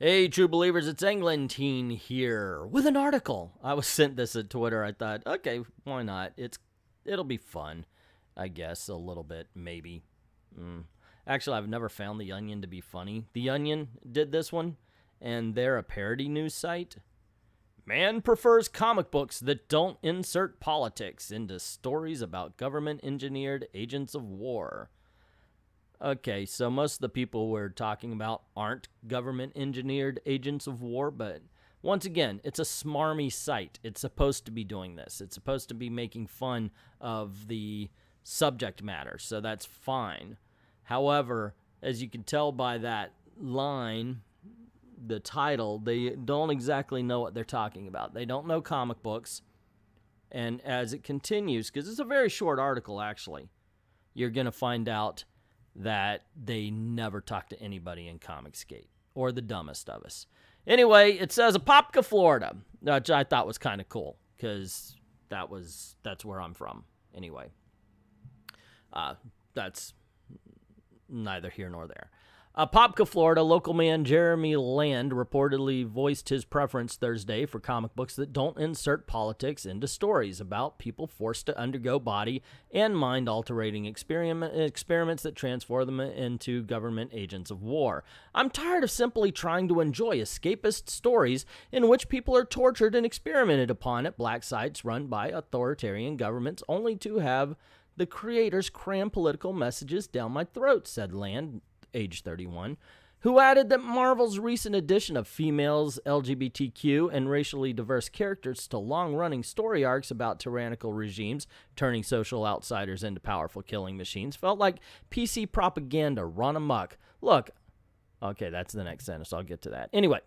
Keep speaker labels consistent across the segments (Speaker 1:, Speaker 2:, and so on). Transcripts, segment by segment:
Speaker 1: Hey, true believers, it's Englentine here with an article. I was sent this at Twitter. I thought, okay, why not? It'll be fun, I guess, a little bit, maybe. Actually, I've never found The Onion to be funny. The Onion did this one, and they're a parody news site. Man prefers comic books that don't insert politics into stories about government-engineered agents of war. Okay, so most of the people we're talking about aren't government-engineered agents of war, but once again, it's a smarmy site. It's supposed to be doing this. It's supposed to be making fun of the subject matter, so that's fine. However, as you can tell by that line, the title, they don't exactly know what they're talking about. They don't know comic books, and as it continues, because it's a very short article, actually, you're going to find out that they never talk to anybody in Comicsgate, or the dumbest of us. Anyway, it says Apopka, Florida, which I thought was kind of cool, because that's where I'm from. Anyway, that's neither here nor there. Apopka, Florida, local man Jeremy Land reportedly voiced his preference Thursday for comic books that don't insert politics into stories about people forced to undergo body and mind-altering experiments that transform them into government agents of war. I'm tired of simply trying to enjoy escapist stories in which people are tortured and experimented upon at black sites run by authoritarian governments only to have the creators cram political messages down my throat, said Land, age 31, who added that Marvel's recent addition of females, LGBTQ, and racially diverse characters to long-running story arcs about tyrannical regimes turning social outsiders into powerful killing machines felt like PC propaganda run amok. Look, okay, that's the next sentence. I'll get to that. Anyway,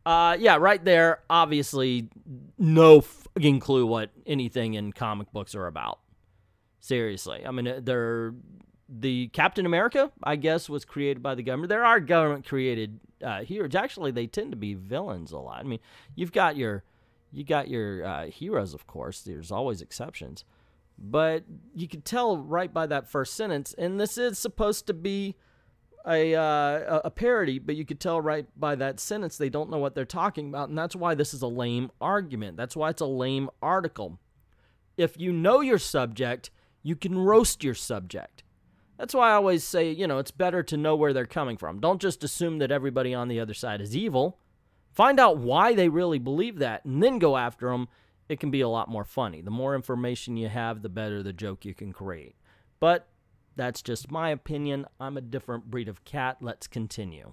Speaker 1: yeah, right there, obviously, no fucking clue what anything in comic books are about. Seriously. I mean, the Captain America, I guess, was created by the government. There are government-created heroes. Actually, they tend to be villains a lot. I mean, you got your heroes, of course. There's always exceptions, but you can tell right by that first sentence. And this is supposed to be a parody, but you could tell right by that sentence they don't know what they're talking about, and that's why this is a lame argument. That's why it's a lame article. If you know your subject, you can roast your subject. That's why I always say, you know, it's better to know where they're coming from. Don't just assume that everybody on the other side is evil. Find out why they really believe that, and then go after them. It can be a lot more funny. The more information you have, the better the joke you can create. But that's just my opinion. I'm a different breed of cat. Let's continue.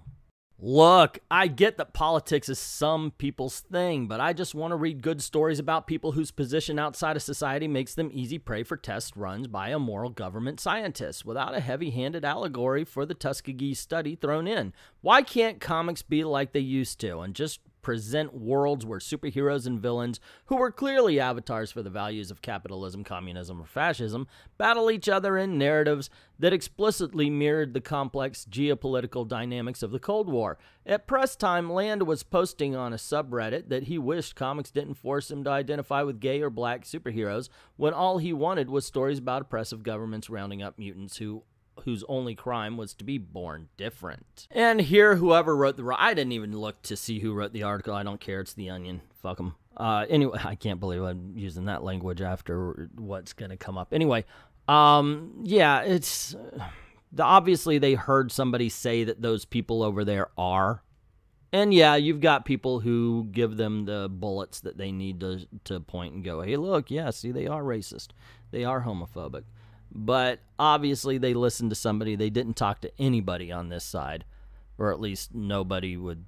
Speaker 1: Look, I get that politics is some people's thing, but I just want to read good stories about people whose position outside of society makes them easy prey for test runs by immoral government scientists without a heavy-handed allegory for the Tuskegee study thrown in. Why can't comics be like they used to and just present worlds where superheroes and villains, who were clearly avatars for the values of capitalism, communism, or fascism, battle each other in narratives that explicitly mirrored the complex geopolitical dynamics of the Cold War? At press time, Land was posting on a subreddit that he wished comics didn't force him to identify with gay or black superheroes when all he wanted was stories about oppressive governments rounding up mutants whose only crime was to be born different. And here, whoever wrote I didn't even look to see who wrote the article. I don't care. It's The Onion. Fuck them. Anyway, I can't believe I'm using that language after what's going to come up. Anyway, yeah, it's obviously they heard somebody say that those people over there are. And yeah, you've got people who give them the bullets that they need to point and go, hey, look, yeah, see, they are racist. They are homophobic. But obviously they listened to somebody. They didn't talk to anybody on this side, or at least nobody with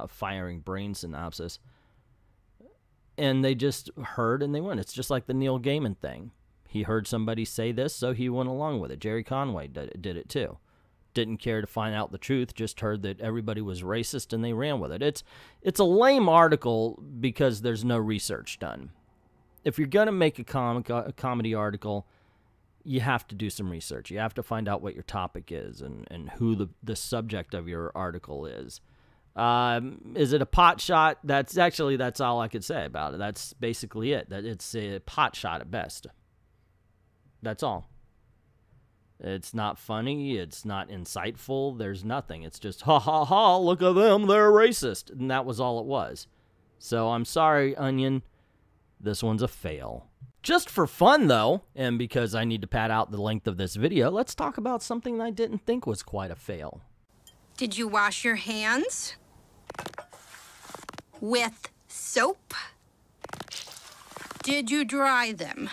Speaker 1: firing brain synopsis. And they just heard and they went. It's just like the Neil Gaiman thing. He heard somebody say this, so he went along with it. Jerry Conway did it too. Didn't care to find out the truth, just heard that everybody was racist and they ran with it. It's a lame article because there's no research done. If you're going to make a comedy article, you have to do some research. You have to find out what your topic is and who the subject of your article is. Is it a pot shot? That's all I could say about it. That's basically it. That it's a pot shot at best. That's all. It's not funny. It's not insightful. There's nothing. It's just, ha ha ha, look at them, they're racist. And that was all it was. So I'm sorry, Onion. This one's a fail. Just for fun, though, and because I need to pad out the length of this video, let's talk about something I didn't think was quite a fail.
Speaker 2: Did you wash your hands? With soap? Did you dry them?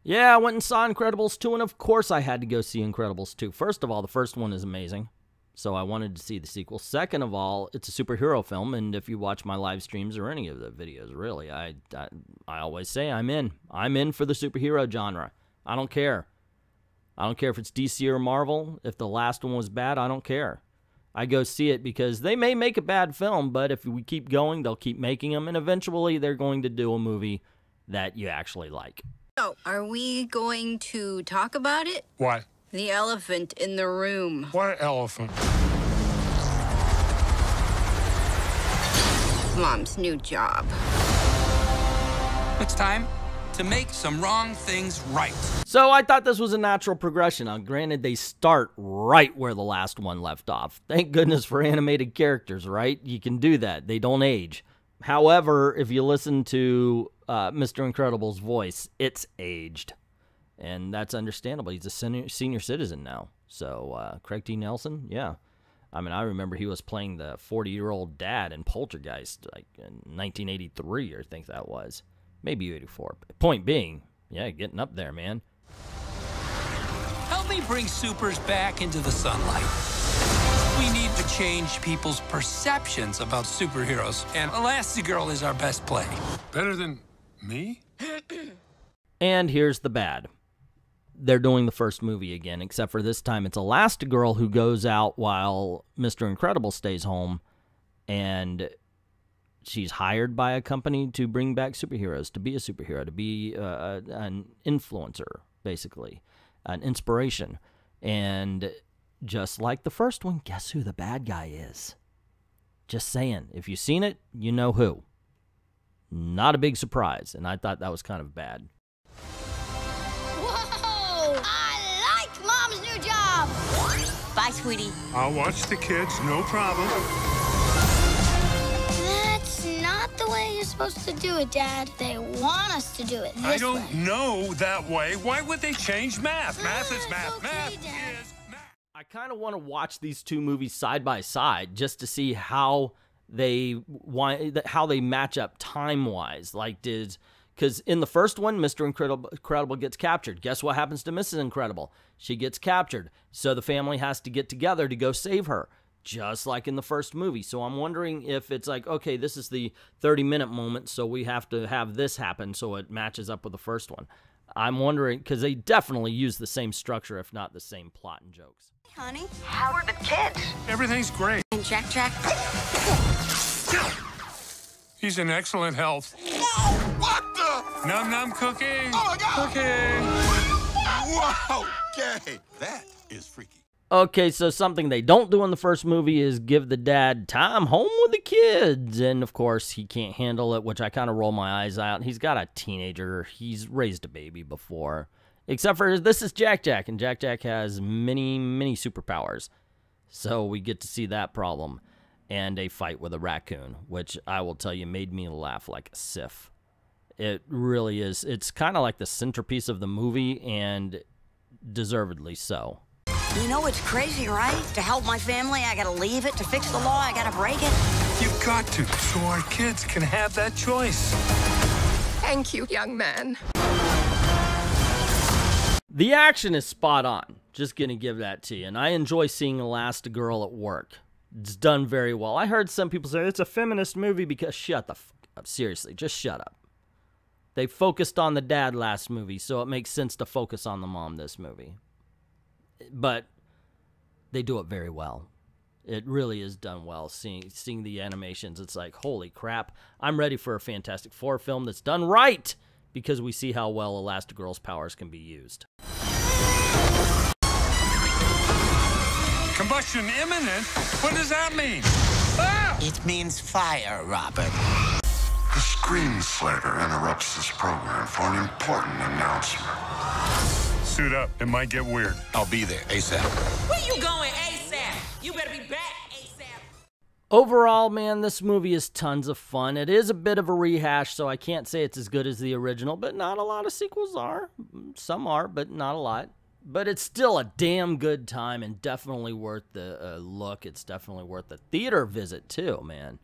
Speaker 1: Yeah, I went and saw Incredibles 2, and of course I had to go see Incredibles 2. First of all, the first one is amazing, so I wanted to see the sequel. Second of all, it's a superhero film, and if you watch my live streams or any of the videos, really, I always say I'm in. I'm in for the superhero genre. I don't care. I don't care if it's DC or Marvel. If the last one was bad, I don't care. I go see it because they may make a bad film, but if we keep going, they'll keep making them, and eventually they're going to do a movie that you actually like.
Speaker 2: So, are we going to talk about it?
Speaker 3: Why?
Speaker 2: The elephant in the room.
Speaker 3: What elephant?
Speaker 2: Mom's new job.
Speaker 4: It's time to make some wrong things right.
Speaker 1: So I thought this was a natural progression. Now, granted, they start right where the last one left off. Thank goodness for animated characters, right? You can do that. They don't age. However, if you listen to Mr. Incredible's voice, it's aged. And that's understandable. He's a senior citizen now. So, Craig T. Nelson, yeah. I mean, I remember he was playing the 40-year-old dad in Poltergeist, like in 1983, I think that was. Maybe 84. Point being, yeah, getting up there, man.
Speaker 4: Help me bring supers back into the sunlight. We need to change people's perceptions about superheroes, and Elastigirl is our best play.
Speaker 3: Better than me?
Speaker 1: And here's the bad. They're doing the first movie again, except for this time it's Elastigirl who goes out while Mr. Incredible stays home, and she's hired by a company to bring back superheroes, to be a superhero, to be an influencer, basically, an inspiration. And just like the first one, guess who the bad guy is? Just saying. If you've seen it, you know who. Not a big surprise, and I thought that was kind of bad.
Speaker 5: Whoa! I like Mom's new job! Bye, sweetie.
Speaker 3: I'll watch the kids, no problem.
Speaker 5: That's not the way you're supposed to do it, Dad. They want us to do it this way.
Speaker 3: I don't know that way. Why would they change math? Math is math.
Speaker 5: Okay,
Speaker 3: Math
Speaker 5: Dad.
Speaker 3: is math.
Speaker 1: I kind of want to watch these two movies side by side just to see how they match up time-wise. Like, because in the first one, Mr. Incredible gets captured. Guess what happens to Mrs. Incredible? She gets captured. So the family has to get together to go save her, just like in the first movie. So I'm wondering if it's like, okay, this is the 30-minute moment, so we have to have this happen so it matches up with the first one. I'm wondering, because they definitely use the same structure, if not the same plot and jokes.
Speaker 5: Honey,
Speaker 6: How are the kids?
Speaker 3: Everything's great.
Speaker 5: and Jack.
Speaker 3: He's in excellent health.
Speaker 7: Whoa, what the?
Speaker 3: Num num cookie.
Speaker 7: Oh my God.
Speaker 3: Cookie.
Speaker 7: Wow, gay. That is freaky.
Speaker 1: Okay, so something they don't do in the first movie is give the dad time home with the kids. And, of course, he can't handle it, which I kind of roll my eyes out. He's got a teenager. He's raised a baby before. Except for this is Jack, and Jack has many, many superpowers. So we get to see that problem. And a fight with a raccoon, which I will tell you made me laugh like a sif. It really is. It's kind of like the centerpiece of the movie, and deservedly so.
Speaker 6: You know it's crazy, right? To help my family, I gotta leave it. To fix the law, I gotta break it.
Speaker 3: You've got to, so our kids can have that choice.
Speaker 8: Thank you, young man.
Speaker 1: The action is spot on. Just gonna give that to you. And I enjoy seeing Elastigirl at work. It's done very well. I heard some people say it's a feminist movie because shut the fuck up. Seriously, just shut up. They focused on the dad last movie, so it makes sense to focus on the mom this movie. But they do it very well. It really is done well. Seeing the animations, it's like, holy crap. I'm ready for a Fantastic Four film that's done right, because we see how well Elastigirl's powers can be used.
Speaker 3: Combustion imminent? What does that mean? Ah!
Speaker 9: It means fire, Robert.
Speaker 3: The
Speaker 7: Screenslaver interrupts this program for an important announcement.
Speaker 3: Suit up. It might get weird.
Speaker 4: I'll be there ASAP.
Speaker 9: Where you going ASAP? You better be back ASAP.
Speaker 1: Overall, man, this movie is tons of fun. It is a bit of a rehash, so I can't say it's as good as the original, but not a lot of sequels are. Some are, but not a lot. But it's still a damn good time and definitely worth the look. It's definitely worth the theater visit, too, man.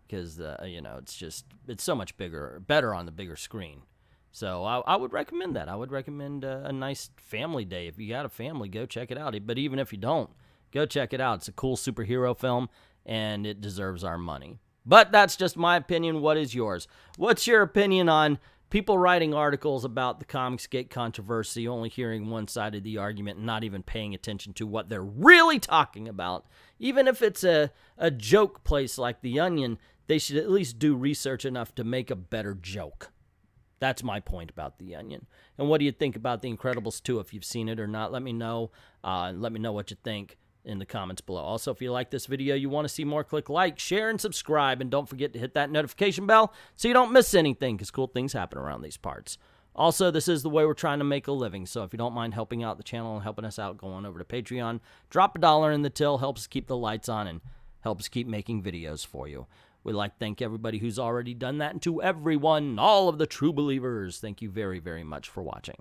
Speaker 1: Because, you know, it's so much better on the bigger screen. So I would recommend that. I would recommend a nice family day. If you got a family, go check it out. But even if you don't, go check it out. It's a cool superhero film, and it deserves our money. But that's just my opinion. What is yours? What's your opinion on people writing articles about the Comicsgate controversy, only hearing one side of the argument and not even paying attention to what they're really talking about? Even if it's a joke place like The Onion, they should at least do research enough to make a better joke. That's my point about The Onion. And what do you think about The Incredibles 2? If you've seen it or not, let me know. Let me know what you think in the comments below. Also, if you like this video, you want to see more, click like, share, and subscribe. And don't forget to hit that notification bell so you don't miss anything, because cool things happen around these parts. Also, this is the way we're trying to make a living. So if you don't mind helping out the channel and helping us out, go on over to Patreon. Drop $1 in the till. Helps us keep the lights on and helps keep making videos for you. We'd like to thank everybody who's already done that, and to everyone, all of the true believers, thank you very, very much for watching.